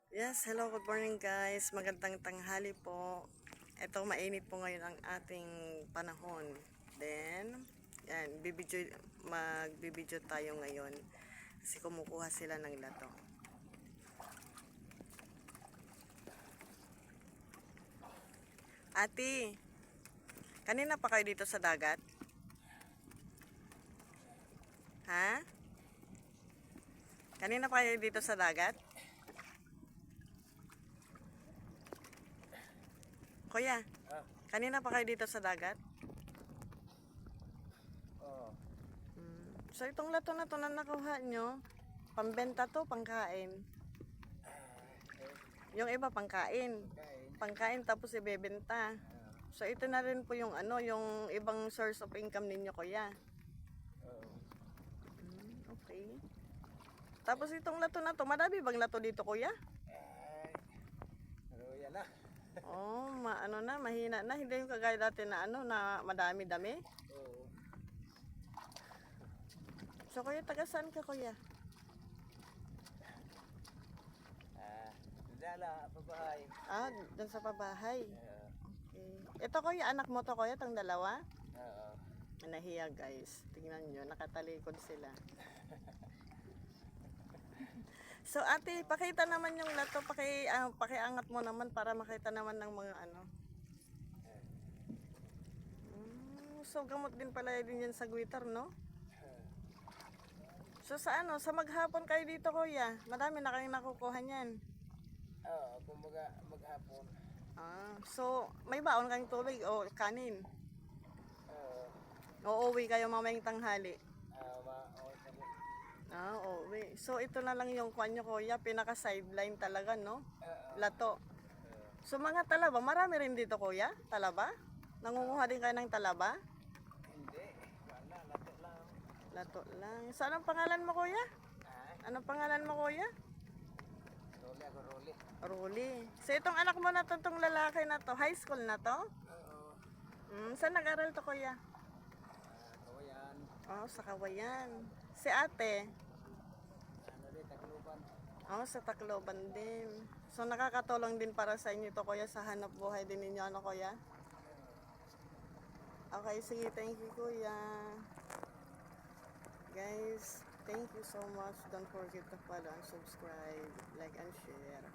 Yes, hello, good morning guys. Magandang tanghali po. Ito, mainit po ngayon ang ating panahon. Then, yan, magbibidyo tayo ngayon. Kasi kumukuha sila ng lato. Ate, kanina pa kayo dito sa dagat? Ha? Kanina pa kayo dito sa dagat? Kuya, kanina pa kayo dito sa dagat? Oo. So, itong lato na to na nakuha nyo, pambenta to, pangkain. Yung iba pangkain. Pangkain tapos ibebenta. So, ito na rin po yung yung ibang source of income ninyo, kuya. Oo. Okay. Tapos itong lato na to, madami bang lato dito, kuya? Pero yan na. Oh, mahina na. Hindi yung kagaya dati na na madami-dami. Oo. So, kuya, taga saan ka, kuya? Dala, pabahay. Ah, dun sa pabahay. Oo. Okay. Ito, kuya, anak mo to, kuya, tong dalawa? Oo. Nahiya, guys. Tingnan nyo, nakatalikod sila. So, ate, pakita naman yung lato. Pakiangat mo naman para makita naman ng mga So, gamot din pala din yan sa guitar, no? So, sa maghapon kayo dito, kuya? Madami na kayong nakukuha niyan. Oo, kumbaga maghapon. So, may baon kayong tubig o kanin? Oo. Uuwi kayo mamayang tanghali? Oo, sabi. Uuwi. So, ito na lang yung kwan nyo, kuya. Pinaka-sideline talaga, no? Oo. Lato. Oo. So, mga talaba, marami rin dito, kuya? Talaba? Nangunguha din kayo ng talaba? Hindi. Wala, lato lang. Lato lang. So, anong pangalan mo, kuya? Anong pangalan mo, kuya? Roli ako, Roli. Ruli. So, itong anak mo na to, itong lalaki na to, high school na to? Oo. Saan nag-aral to, kuya? Kawayan. Oh, sa Kawayan. Si ate? Ano rin, Tacloban. Oh, sa Tacloban din. So, nakakatulong din para sa inyo to, kuya, sa hanap buhay din ninyo, ano, kuya? Okay, sige, thank you, kuya. Guys, thank you so much. Don't forget to follow and subscribe, like and share.